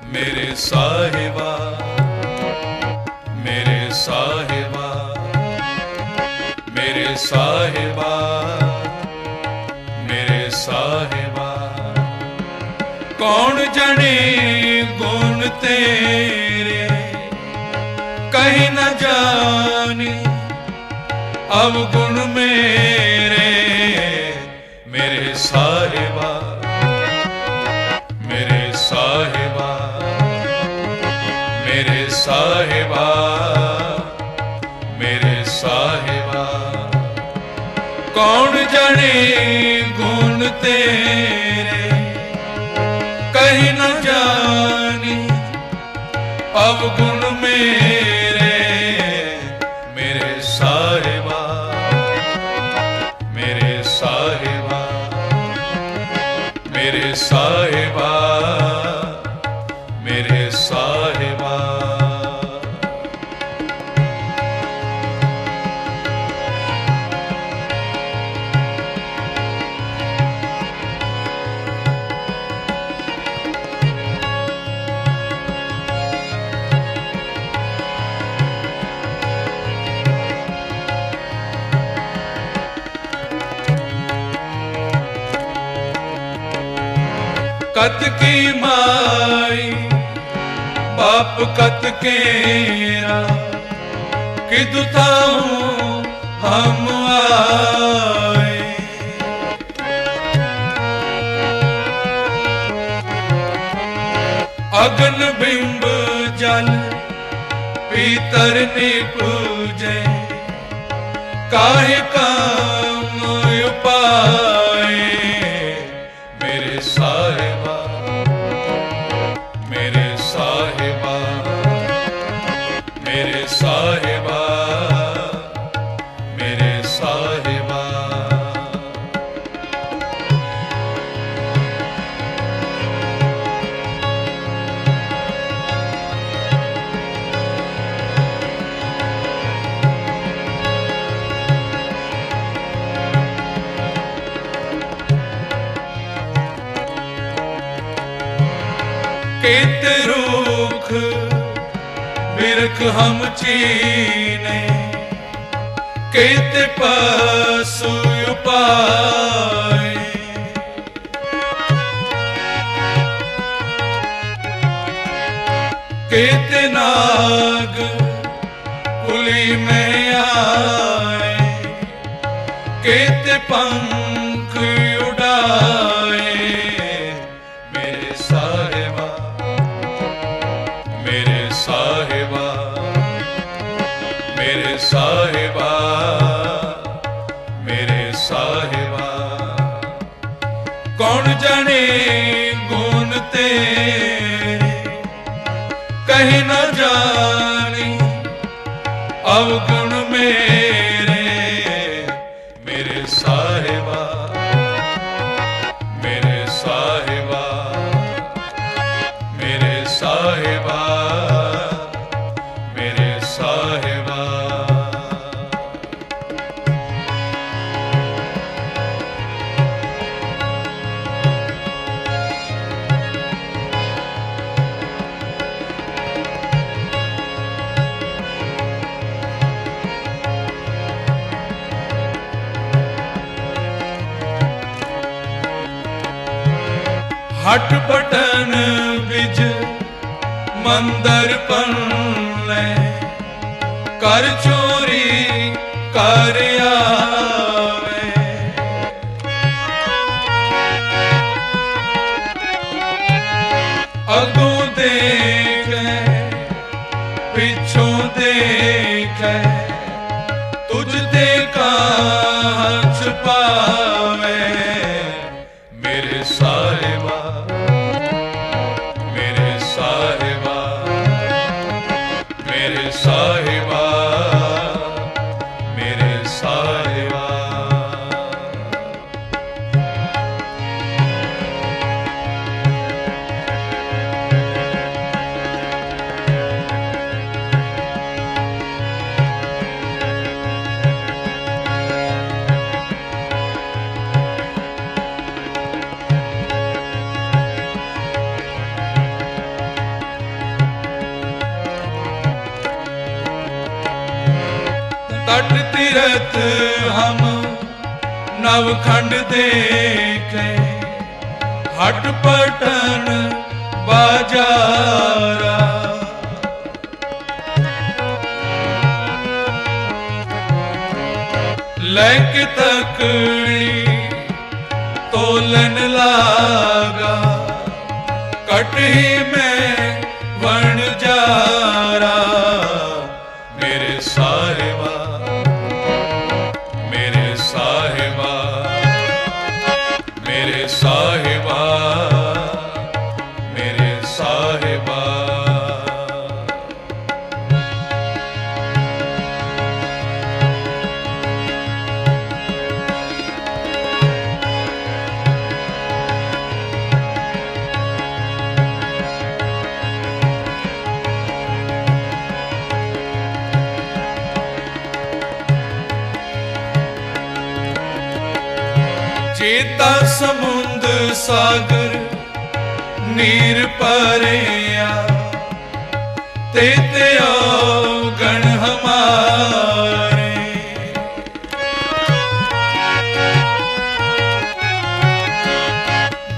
मेरे साहिबा, मेरे साहिबा, मेरे साहिबा, मेरे साहिबा। कौन जाने गुण तेरे कहीं न जाने अवगुण मेरे। मेरे साहिबा, मेरे साहिबा, मेरे साहिबा, मेरे साहिबा। कौन जाने गुण तेरे कहीं न जाने अवगुण मेरे। मेरे साहिबा, मेरे साहिबा, मेरे साहिबा, मेरे साहिबा। कत की माई बाप कत केरा किदु ताऊं हम आए। अग्न बिंब जल पीतर ने पूजे काहे काम उपाय। मेरे साहिबा, मेरे साहिबा, मेरे साहिबा, मेरे साहिबा। केते रूख बिरख हम चीने केते पशु उपाय। केते नाग कुली में आए केते पंख उड़ाए। मेरे साहिबा, मेरे साहिबा, मेरे साहिबा, मेरे साहिबा। कौन जाने गुण तेरे कहीं न जाने अवगुण मेरे। मेरे साहिबा, मेरे साहिबा, मेरे साहिबा, मेरे साहिबा। हट बटन बिज मंदर पन्ने कर चोरी कर आवे। अगों देखे पिछों देखे तुझ दे कहाँ छुपावे। मेरे साहिबा, मेरे साहिबा, मेरे साहिबा, मेरे साहिबा। तट तीरथ हम नवखंड देखे, हट पटन बाजारा। लैक तकड़ी तोलन लागा, कटही में वण जारा। मेरे साहिबा, मेरे साहिबा, मेरे साहिबा, मेरे साहिबा। चेता समुंद सागर नीर परिया, तेते गण हमारे।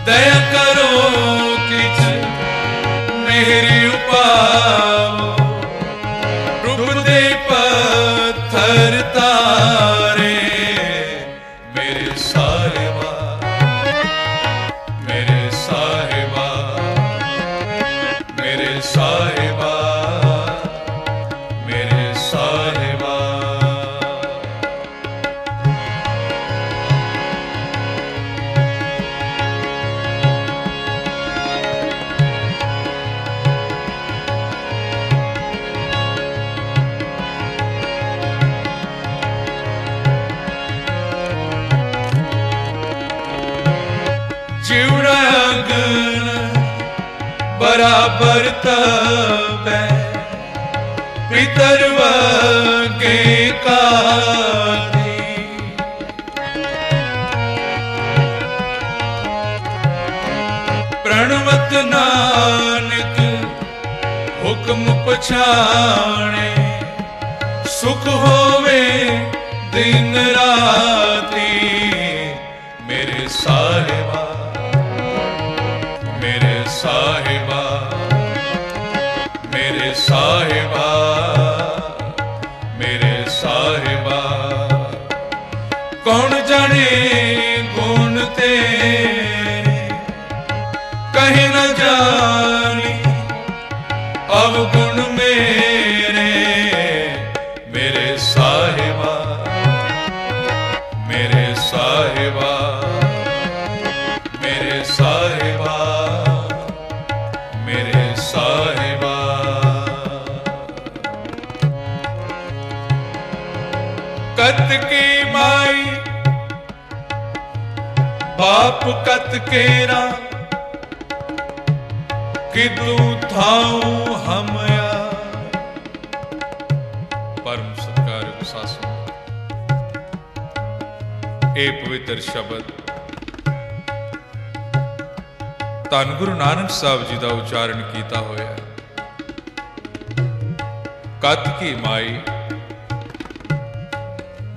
दया करो किछ मेरी उपाओ, रूप दे पत्थर तारे। मेरे साहिबा, मेरे साहिबा, मेरे साहिबा, मेरे साहिबा। जिवड़ा अगन बराबर तपै, पितर वगे काधी। प्रणवत नानक हुक्म पछाणे, सुख होवे दिन राती। मेरे साहिबा, मेरे साहिबा, मेरे साहिबा, मेरे साहिबा। कौन जाने गुण तेरे, कहीं न जानी अवगुण मेरे। मेरे साहिबा, मेरे साहिबा, मेरे साहिबा, मेरे साहिबा। कत की माई बाप कत केरा, किदू थाऊं हमया। परम सत्कारयोग सासू, ए पवित्र शब्द धन गुरु नानक साहब जी का उच्चारण किया होया। कत की माई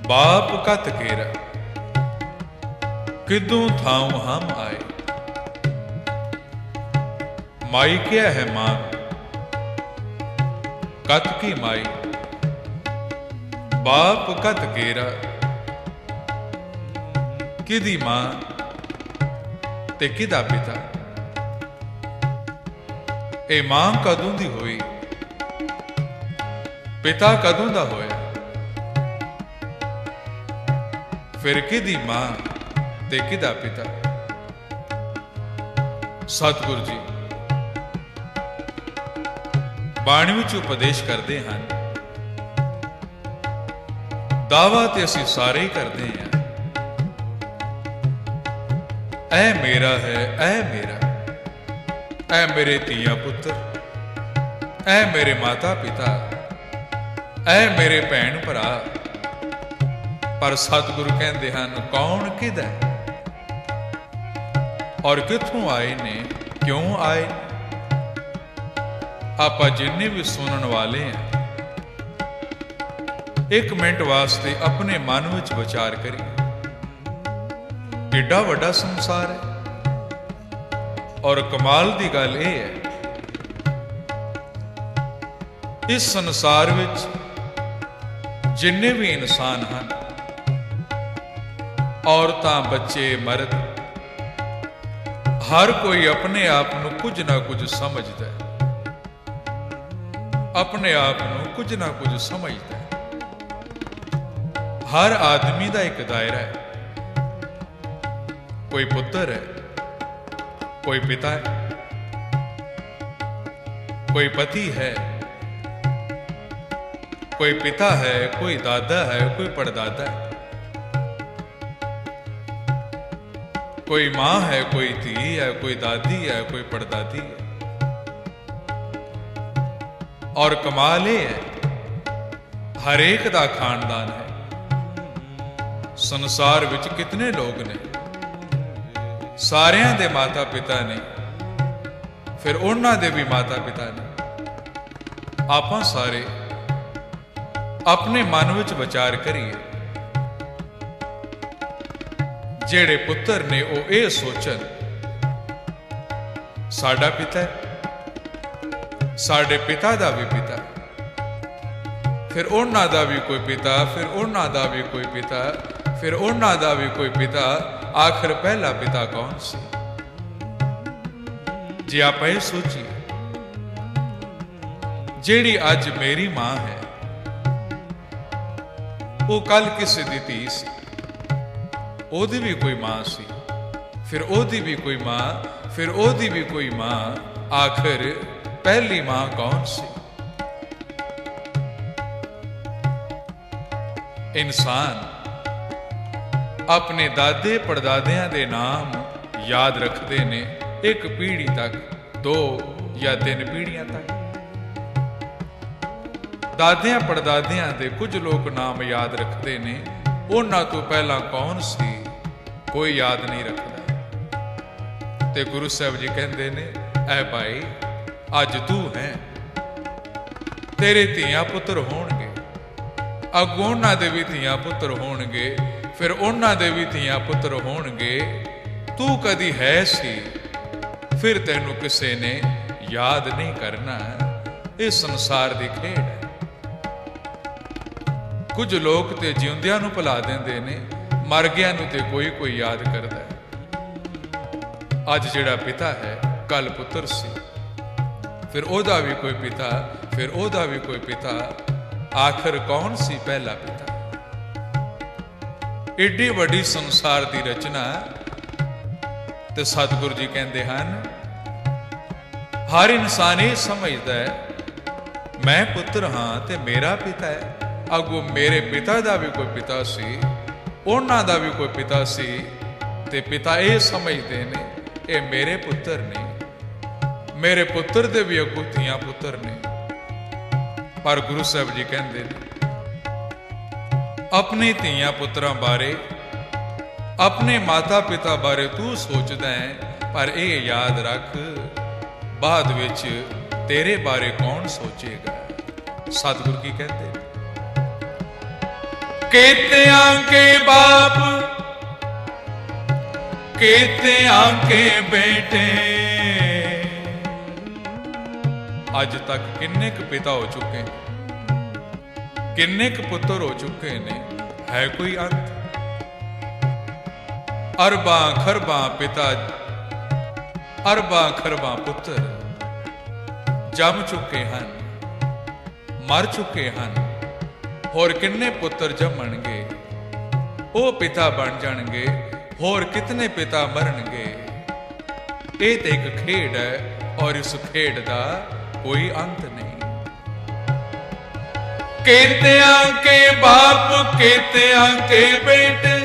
बाप कत केरा, किदू थाऊं हम आए। माई क्या है मां, कत की माई बाप कत केरा। किदी मां ते किदा पिता। ए मां कदों दी होई, पिता कदों दा होया। फिर किदी मां ते किदा पिता। सतगुरु जी बाणी विच उपदेश करते हैं, दावा ते असीं सारे ही करते हैं। ऐ मेरा है, ऐ मेरा, ऐ मेरे धीया पुत्र, ऐ मेरे माता पिता, ऐ मेरे भैन भरा। पर सतगुरु कहते हैं कौन किदा और कित्थों आए ने, क्यों आए। आप जिन्ने भी सुनने वाले हैं एक मिनट वास्ते अपने मन विच विचार करिए, एडा वड्डा संसार है। और कमाल दी गल यह है, इस संसार विच जिन्ने भी इंसान हैं, औरतां बच्चे मर्द, हर कोई अपने आप नूं कुछ ना कुछ समझदा है, अपने आप नूं कुछ ना कुछ समझदा है। हर आदमी दा एक दायरा है, कोई पुत्र है, कोई पिता है, कोई पति है, कोई पिता है, कोई दादा है, कोई परदादा है, कोई मां है, कोई धी है, कोई दादी है, कोई परदादी है। और कमाल ये है, हर एक दा खानदान है। संसार विच कितने लोग ने, सारियां दे माता पिता ने, फिर उन्हां दे भी माता पिता ने। आपां सारे अपने मन विच विचार करिए, जेड़े पुत्र ने वो ये सोचन, साडा पिता है, साडे पिता दा भी पिता, फिर उन्हां दा भी कोई पिता, फिर उन्हां दा भी कोई पिता, फिर उन्हां दा भी कोई पिता, आखिर पहला पिता कौन सी? जे आप ये सोचिए, जेड़ी अज मेरी मां है, वो कल किसी दी धी सी, ओदी भी कोई मां सी, फिर ओदी भी कोई मां, फिर ओदी भी कोई मां, आखिर पहली मां कौन सी? इंसान अपने दादे पड़दादियां दे नाम याद रखते ने, एक पीढ़ी तक, 2 या 3 पीढ़ियां तक। दादियां पड़दादियां दे कुछ लोग नाम याद रखते ने, उन्हां तो पहला कौन सी कोई याद नहीं रखता। ते गुरु साहब जी कहते ने, ऐ भाई अज तू है, तेरे धीआं पुत्र होणगे, अगों उन्हां दे भी धीआं पुत्र होणगे, फिर उन्हां दे भी धीआं पुत्र होणगे। तू कदी है सी, फिर तैनू किसे ने याद नहीं करना। इस संसार दी खेड है। कुछ लोग ते जिउंदियां नू भुला देंदे ने, मर गया नू ते कोई कोई याद करदा है। अज जिहड़ा पिता है, कल पुत्र सी, फिर ओदा भी कोई पिता, फिर ओदा भी कोई पिता, आखिर कौन सी पहला पिता? एडी वड्डी संसार दी रचना ते सतगुरु जी कहंदे हन, हर इंसान ये समझदा है मैं पुत्र हाँ ते मेरा पिता है, अगों मेरे पिता दा भी कोई पिता सी, उन्हां दा भी कोई पिता सी, ते पिता ये समझदे ने ये मेरे पुत्र ने, मेरे पुत्र दे भी अगों धीआं पुत्र ने। पर गुरु साहब जी कहंदे ने, अपने धीआं पुत्रां बारे, अपने माता पिता बारे तू सोचदा है, पर ये याद रख बाद विच तेरे बारे कौन सोचेगा। सतगुरु की कहते, केतियां के बाप, केतियां के बेटे, अज तक किन्ने क पिता हो चुके हैं, किन्ने क पुत्र हो चुके ने, है कोई अंत? अरबां खरबां पिता, अरबां खरबां पुत्र जम चुके हैं, मर चुके हैं, होर किन्ने पुत्र जमणगे, वो पिता बन जाणगे, होर कितने पिता मरनगे। ये तो एक खेड है, और इस खेड का कोई अंत नहीं। केतियां के बाप, केतियां के बेटे,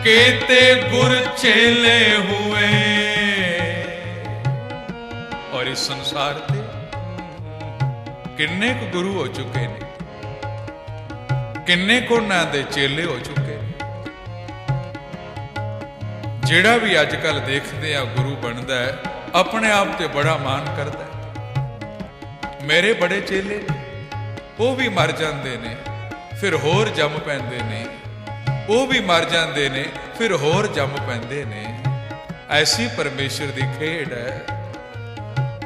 केते गुर चेले हुए, और इस संसार से किन्ने को गुरु हो चुके ने, किन्ने को ना दे चेले हो चुके। जेड़ा भी अजकल देखते हैं गुरु बनता है, अपने आप ते बड़ा मान करता है, मेरे बड़े चेले, ਉਹ ਵੀ ਮਰ ਜਾਂਦੇ ਨੇ, ਫਿਰ ਹੋਰ ਜੰਮ ਪੈਂਦੇ ਨੇ। ਉਹ ਵੀ ਮਰ ਜਾਂਦੇ ਨੇ, ਫਿਰ ਹੋਰ ਜੰਮ ਪੈਂਦੇ ਨੇ। ਐਸੀ ਪਰਮੇਸ਼ਰ ਦੀ ਖੇਡ ਹੈ।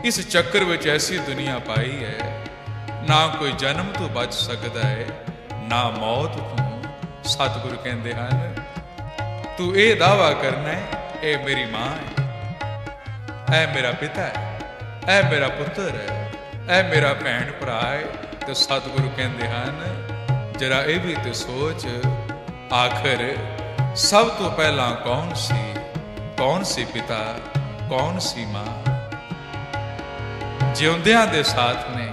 ਇਸ ਚੱਕਰ ਵਿੱਚ ਐਸੀ ਦੁਨੀਆ ਪਾਈ ਹੈ, ਨਾ ਕੋਈ ਜਨਮ ਤੋਂ ਬਚ ਸਕਦਾ ਹੈ, ਨਾ ਮੌਤ ਤੋਂ। ਸਤਿਗੁਰੂ ਕਹਿੰਦੇ ਹਨ, ਤੂੰ ਇਹ ਦਾਵਾ ਕਰਨਾ ਹੈ, ਇਹ ਮੇਰੀ ਮਾਂ ਹੈ, ਇਹ ਮੇਰਾ ਪਿਤਾ ਹੈ, ਇਹ ਮੇਰਾ ਪੁੱਤਰ ਹੈ, ਇਹ ਮੇਰਾ ਭੈਣ ਭਰਾ ਹੈ। ਤੇ ਸਤਿਗੁਰੂ ਕਹਿੰਦੇ ਹਨ, ਜਰਾ ਇਹ ਵੀ ਤੇ ਸੋਚ, ਆਖਰ ਸਭ ਤੋਂ ਪਹਿਲਾਂ ਕੌਣ ਸੀ? ਕੌਣ ਸੀ ਪਿਤਾ? ਕੌਣ ਸੀ ਮਾਂ? ਜਿਉਂਦਿਆਂ ਦੇ ਸਾਥ ਨੇ,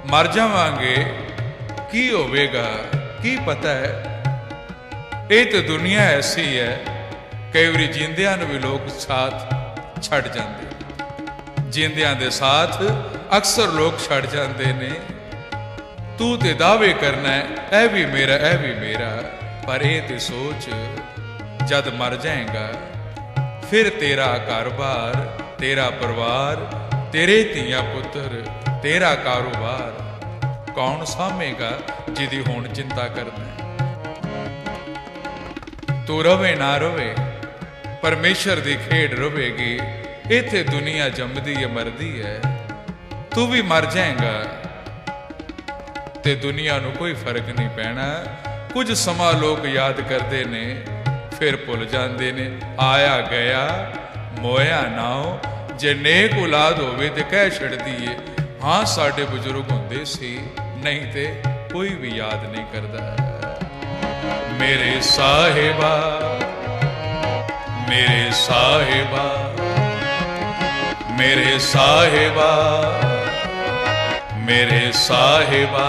ਮਰ ਜਾਵਾਂਗੇ ਕੀ ਹੋਵੇਗਾ ਕੀ ਪਤਾ ਹੈ। ਇਹ ਤਾਂ ਦੁਨੀਆ ਐਸੀ ਹੈ, ਕਈ ਵਾਰੀ ਜਿੰਦਿਆਂ ਨੂੰ ਵੀ ਲੋਕ ਸਾਥ ਛੱਡ ਜਾਂਦੇ। ਜਿੰਦਿਆਂ ਦੇ ਸਾਥ ਅਕਸਰ ਲੋਕ ਛੱਡ ਜਾਂਦੇ ਨੇ। ਤੂੰ ਤੇ ਦਾਅਵੇ ਕਰਨਾ ਹੈ, ਇਹ ਵੀ ਮੇਰਾ, ਇਹ ਵੀ ਮੇਰਾ, ਪਰ ਇਹ ਤੇ ਸੋਚ, ਜਦ ਮਰ ਜਾਏਗਾ ਫਿਰ ਤੇਰਾ ਘਰ-ਬਾਰ, ਤੇਰਾ ਪਰਿਵਾਰ, ਤੇਰੇ ਧੀਆਂ ਪੁੱਤਰ, ਤੇਰਾ ਕਾਰੋਬਾਰ ਕੌਣ ਸਾਂਭੇਗਾ, ਜਿਹਦੀ ਹੁਣ ਚਿੰਤਾ ਕਰਦਾ ਹੈ। ਤੂੰ ਰਵੇ ਨਾ ਰਵੇ, ਪਰਮੇਸ਼ਰ ਦੀ ਖੇਡ ਰਵੇਗੀ। ਇੱਥੇ ਦੁਨੀਆ ਜੰਮਦੀ ਹੈ, ਮਰਦੀ ਹੈ। ਤੂੰ ਵੀ ਮਰ ਜਾਏਗਾ ਤੇ ਦੁਨੀਆ ਨੂੰ ਕੋਈ ਫਰਕ ਨਹੀਂ ਪੈਣਾ। ਕੁਝ ਸਮਾਂ ਲੋਕ ਯਾਦ ਕਰਦੇ ਨੇ, ਫਿਰ ਭੁੱਲ ਜਾਂਦੇ ਨੇ। ਆਇਆ ਗਿਆ ਮੋਇਆ ਨਾਉ, ਜੇ ਨੇਕ ਔਲਾਦ ਹੋਵੇ ਤੇ ਕਹਿ ਛੱਡਦੀ ਏ, ਹਾਂ ਸਾਡੇ ਬਜ਼ੁਰਗ ਹੁੰਦੇ ਸੀ, ਨਹੀਂ ਤੇ ਕੋਈ ਵੀ ਯਾਦ ਨਹੀਂ ਕਰਦਾ। ਮੇਰੇ ਸਾਹਿਬਾ, ਮੇਰੇ ਸਾਹਿਬਾ, ਮੇਰੇ ਸਾਹਿਬਾ, ਮੇਰੇ ਸਾਹਿਬਾ,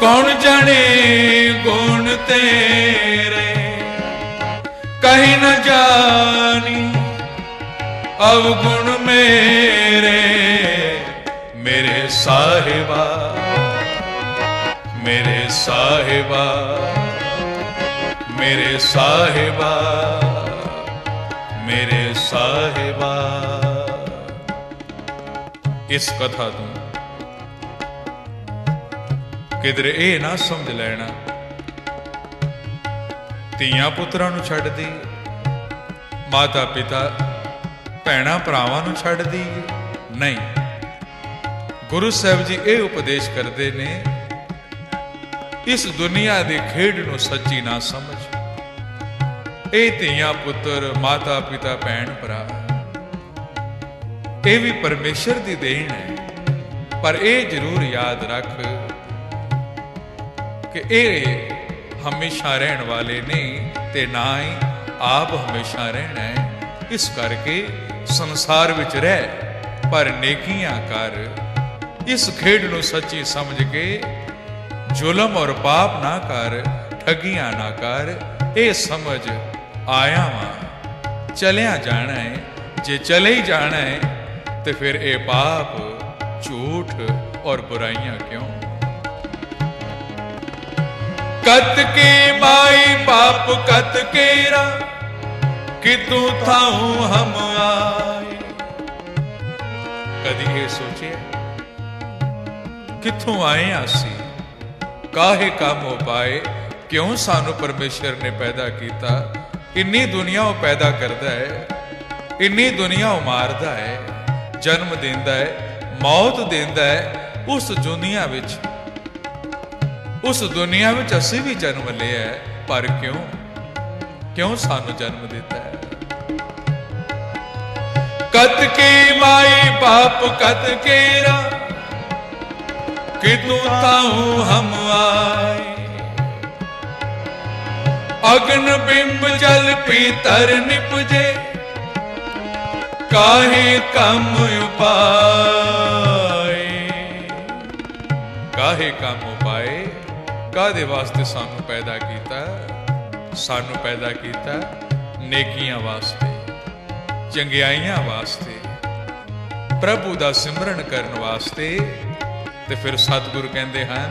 ਕੌਣ ਜਾਣੇ ਗੁਣ ਤੇਰੇ, ਕਹੀਂ न जानी अवगुण मेरे। मेरे साहिबा, मेरे साहिबा, मेरे साहिबा, मेरे साहिबा। इस कथा तो किधर ये ना समझ लेना ਧੀਆਂ ਪੁੱਤਰਾਂ ਨੂੰ ਛੱਡਦੀ, ਮਾਤਾ ਪਿਤਾ ਭੈਣਾਂ ਭਰਾਵਾਂ ਨੂੰ ਛੱਡਦੀ ਨਹੀਂ। ਗੁਰੂ ਸਾਹਿਬ ਜੀ ਇਹ ਉਪਦੇਸ਼ ਕਰਦੇ ਨੇ, ਇਸ ਦੁਨੀਆ ਦੀ ਖੇਡ ਨੂੰ ਸੱਚੀ ਨਾ ਸਮਝ। ਇਹ ਧੀਆਂ ਪੁੱਤਰ, ਮਾਤਾ ਪਿਤਾ, ਭੈਣ ਭਰਾ, ਇਹ ਵੀ ਪਰਮੇਸ਼ਰ ਦੀ ਦੇਣ ਹੈ। ਪਰ ਇਹ ਜ਼ਰੂਰ ਯਾਦ ਰੱਖ ਕਿ ਇਹ ਹਮੇਸ਼ਾ ਰਹਿਣ ਵਾਲੇ ਨਹੀਂ ਤੇ ਨਾ ਹੀ ਆਪ ਹਮੇਸ਼ਾ ਰਹਿਣਾ ਹੈ। ਇਸ ਕਰਕੇ ਸੰਸਾਰ ਵਿੱਚ ਰਹਿ, ਪਰ ਨੇਕੀਆਂ ਕਰ। ਇਸ ਖੇਡ ਨੂੰ ਸੱਚੀ ਸਮਝ ਕੇ ਜ਼ੁਲਮ ਔਰ ਪਾਪ ਨਾ ਕਰ, ਠੱਗੀਆਂ ਨਾ ਕਰ। ਇਹ ਸਮਝ ਆਇਆ ਵਾਂ, ਚਲਿਆ ਜਾਣਾ ਹੈ। ਜੇ ਚਲੇ ਹੀ ਜਾਣਾ ਹੈ ਤੇ ਫਿਰ ਇਹ ਪਾਪ, ਝੂਠ ਔਰ ਬੁਰਾਈਆਂ ਕਿਉਂ? कत के माई बाप कत केरा, कितू थाऊ हम आए। कदी ये सोचे किथों आए असी, काहे काम हो पाए, क्यों सानू परमेश्वर ने पैदा किया। इन्नी दुनिया वो पैदा करता है, इन्नी दुनिया वो मारदा है, जन्म देंदा है, मौत देंदा है। उस दुनिया विच, उस दुनिया में असी भी जन्म लिया है, पर क्यों क्यों सानू जन्म देता है। कत के माई बाप कत केरा, कितू ताऊ हम आए। अग्न बिंब जल पीतर निपजे, काहे कम उपाय। काहे कम उपाय, कादे वास्ते सानू पैदा कीता? सानू पैदा कीता नेकियां वास्ते, चंगियाइयां वास्ते, प्रभु दा सिमरन करन वास्ते। ते फिर सतगुरु कहंदे हन,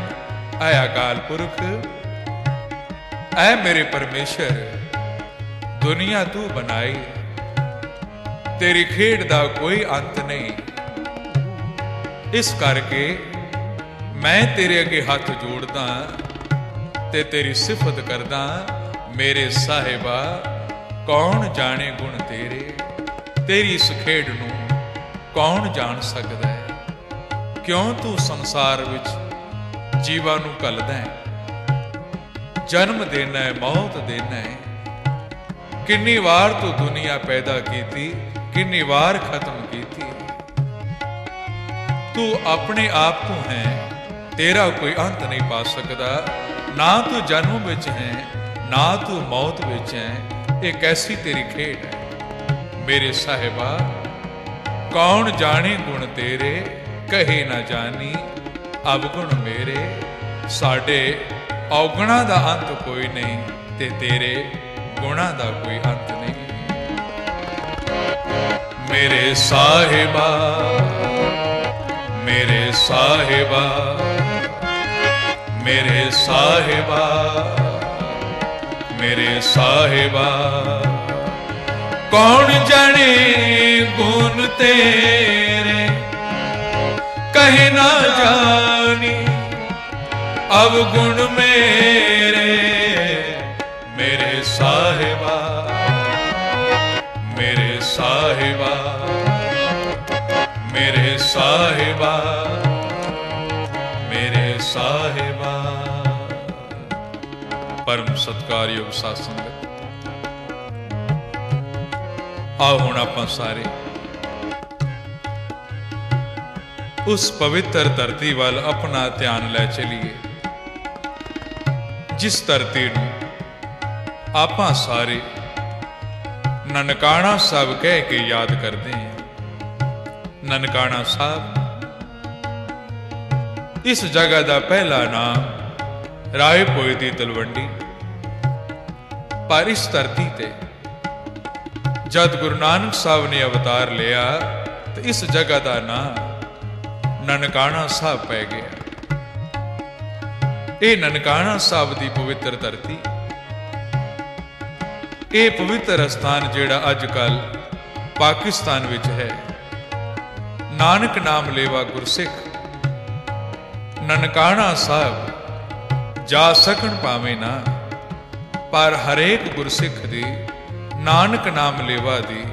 ऐ अकाल पुरख, ऐ मेरे परमेश्वर, दुनिया तू बनाई, तेरी खेड दा कोई अंत नहीं। इस करके मैं तेरे अगे हाथ जोड़दा ते तेरी सिफत करदा, मेरे साहिबा कौन जाने गुण तेरे। तेरी इस खेड नूं कौन जान सकदा है, क्यों तू संसार विच जीवां नूं घल्लदा है, जन्म देना है मौत देना है। किन्नी वार तू दुनिया पैदा कीती, किन्नी वार खत्म कीती। तू अपने आप तो है, तेरा कोई अंत नहीं पा सकदा। ना तू जन्म विच है, ना तू मौत विच है। एक कैसी तेरी खेड है मेरे साहिबा, कौन जाने गुण तेरे। कहे ना जानी अवगुण मेरे। साडे औगुणा दा अंत कोई नहीं, ते तेरे गुणा दा कोई अंत नहीं। मेरे साहिबा, मेरे साहिबा, मेरे साहिबा, मेरे साहिबा, कौन जाने गुण तेरे। कहे ना जानी अवगुण मेरे। मेरे साहिबा, मेरे साहिबा, मेरे साहिबा, मेरे साहिबा। परम सत्कारयोग साध संगत, आओ हुण आपां सारे उस पवित्र धरती वाल अपना ध्यान लै चलीए, जिस धरती नूं आपां सारे ननकाणा साहब कह के याद करते हैं। ननकाणा साहब इस जगह का पहला नाम राय पोए दी तलवंडी। पर इस धरती ते जद गुरु नानक साहब ने अवतार लिया तो इस जगह का नाम ननकाणा साहब पै गया। ये ननकाणा साहब की पवित्र धरती, ये पवित्र स्थान जेड़ा अजकल पाकिस्तान विच है। नानक नाम लेवा गुरसिख ननकाणा साहब जा सकन पावे ना, पर हरेक गुरसिख दी नानक नाम लेवा दी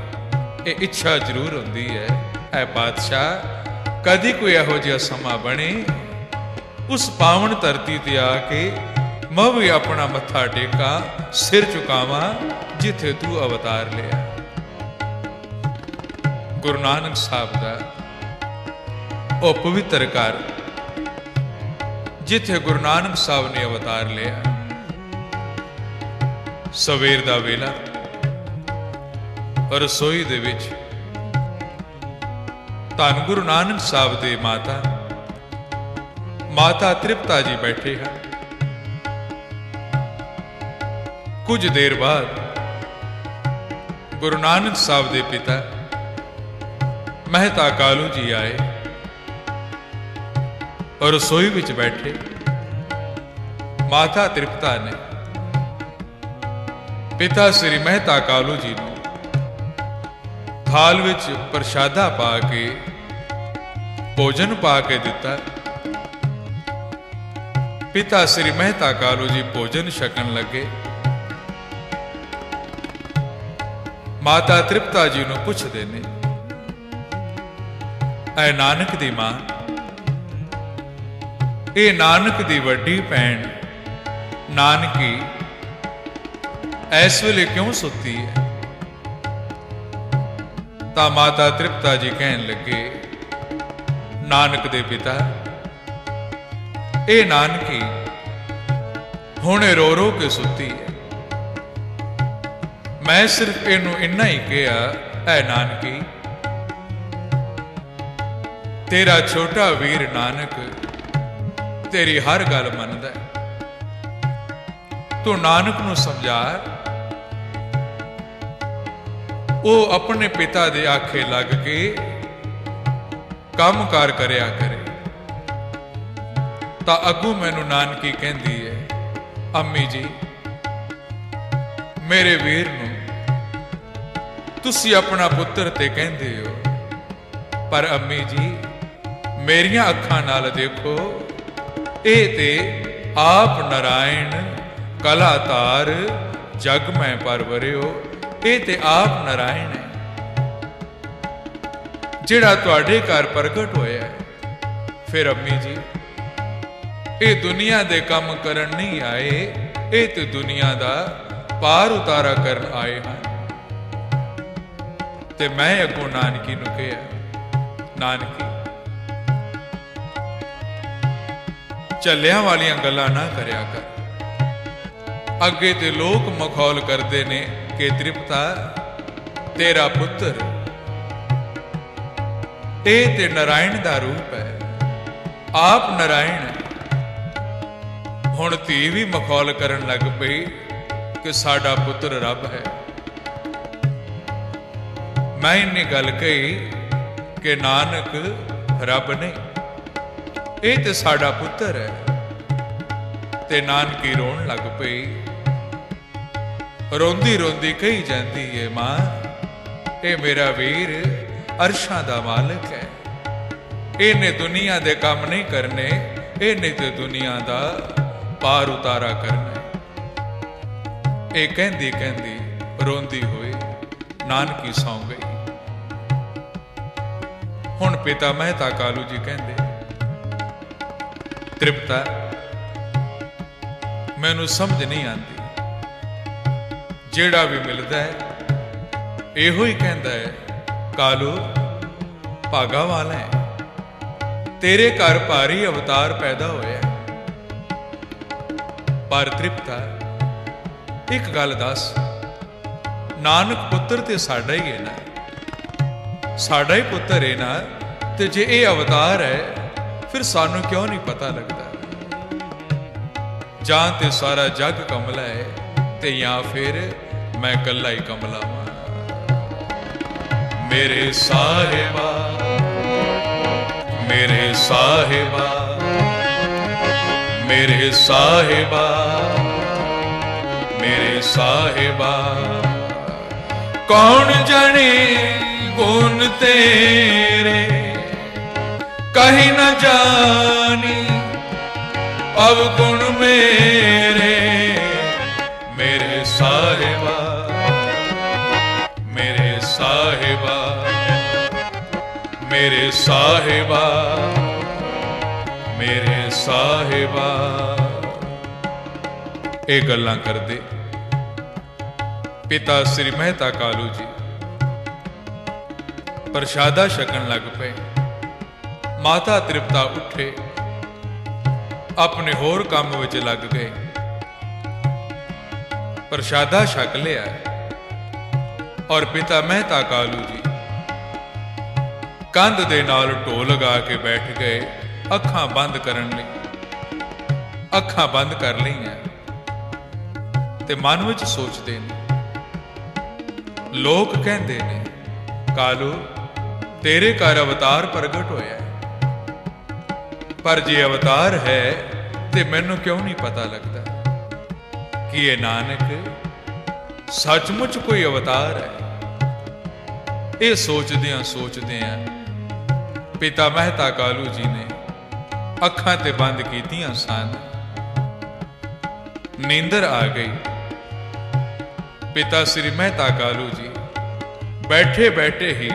ये इच्छा जरूर होंदी है। ऐ बादशाह कदी कोई यहो जिहा समा बने उस पावन धरती ते आके मैं भी अपना मत्था टेका, सिर चुकावा जिथे तू अवतार लिया। गुरु नानक साहब का ओ पवित्र घर जिथे गुरु नानक साहब ने अवतार लिया। सवेर दा वेला रसोई दे विच धन गुरु नानक साहब दे माता तृप्ता जी बैठे हैं। कुछ देर बाद गुरु नानक साहब दे पिता मेहता कालू जी आए और रसोई विच बैठे। माता तृप्ता ने पिता श्री मेहता कालू जी ने थाल विच प्रशादा पा के भोजन पा के दिता। पिता श्री मेहता कालू जी भोजन छकन लगे। माता तृप्ता जी नूं पुछदे ने, ऐ नानक दी मां, ये नानक दी वड्डी भैण नानकी ऐस वेले क्यों सुती है? ता माता तृप्ता जी कहन लगे, नानक दे पिता, ए नानकी हुणे रो रो के सुती है। मैं सिर्फ इनू इन्ना ही कहा, ऐ नानकी तेरा छोटा वीर नानक तेरी हर गल मनदा है। तू नानक नू समझा, वो अपने पिता दे आखे लग के काम कार करया करे। ता अगू मैनू नानकी कहंदी है, अम्मी जी मेरे वीर नू तुसी अपना पुत्र ते कहंदे हो, पर अम्मी जी मेरियां अखां नाल देखो ए ते आप नारायण कला तार जग मैं परवरियो। ए ते आप नारायण है जिहड़ा तुहाडे घर प्रगट होया है। फिर अम्मी जी ये दुनिया दे काम करन नहीं आए, ये तो दुनिया दा पार उतारा करन आए हैं। ते मैं अगों नानकी नूं कहा, नानकी झल्लियां वालियां गल्लां ना करया कर। अगे ते लोग मखौल करते ने कि तृप्ता तेरा पुत्र ये ते नारायण दा रूप है, आप नारायण है। हुण धी भी मखौल करन लग पई कि साडा पुत्र रब है। मैं इन्नी गल कही कि नानक रब नहीं, ये ते साडा पुत्र है। ते नानकी रोन लग पई, रोंदी रोंदी कही जाती है, मां ये मेरा वीर अरशां दा मालिक है। इन्हें दुनिया दे काम नहीं करने, इन्हें ते दुनिया दा पार उतारा करना है। ये कहंदी कहंदी रोंदी हुई नानकी सौ गई। हुण पिता मेहता कालू जी कहंदे, तृप्ता मैनू समझ नहीं आती, जेड़ा भी मिलता है इहो ही कहंदा है कालू भागा वाला है, तेरे घर भारी अवतार पैदा होया। पर तृप्ता एक गल दस, नानक पुत्र ते साडा ही है ना, साडा ही पुत्र है ना, ते जे ये अवतार है फिर सानू क्यों नहीं पता लगता? जां ते सारा जग कमला है ते या फिर मैं कला ही कमला हां। मेरे साहिबा मेरे साहिबा मेरे साहिबा मेरे साहिबा, कौन जाने गुण तेरे कहीं न जानी अवगुण मेरे। मेरे साहिबा मेरे साहिबा मेरे साहिबा मेरे साहिबा। ये गल्लां करदे पिता श्री मेहता कालू जी प्रशादा छकन लग पे। माता तृप्ता उठे अपने होर काम विच लग गए। प्रशादा छक लिया और पिता मेहता कालू जी कंध दे नाल ढो लगा के बैठ गए। अखां बंद करन लई अखां बंद कर लईआं ते मन विच सोचदे ने। लोग कहंदे ने कालू तेरे घर अवतार प्रगट होया है, पर जे अवतार है ते मैनू क्यों नहीं पता लगता कि ये नानक सचमुच कोई अवतार है। ये सोचदियां पिता मेहता कालू जी ने अखां ते बंद कीतियां सन। नींदर आ गई। पिता श्री मेहता कालू जी बैठे बैठे ही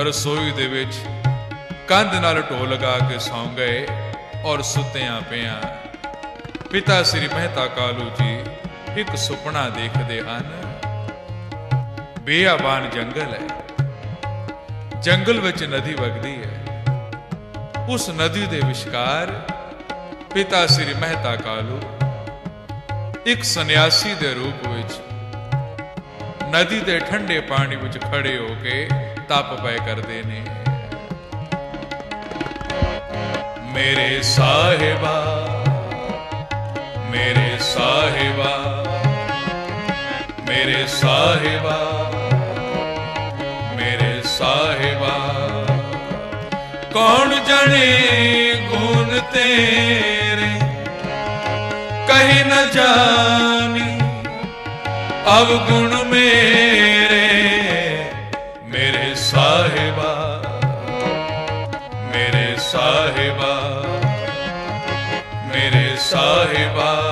रसोई दे विच कंध नाल ढो लगा के सौ गए और सुत्तियां पियां पिता श्री मेहता कालू जी एक सुपना देखते हैं। बेआबान जंगल है, जंगल विच नदी वगदी है। उस नदी दे विचकार पिता श्री मेहता कालू एक सन्यासी दे रूप विच नदी दे ठंडे पानी विच खड़े होके तप पै करदे ने। मेरे साहिबा मेरे साहिबा मेरे साहिबा मेरे साहिबा, कौन जाने गुण तेरे कहीं न जानी अवगुण मेरे। मेरे साहिबा मेरे साहिबा ਸਾਹਿਬਾ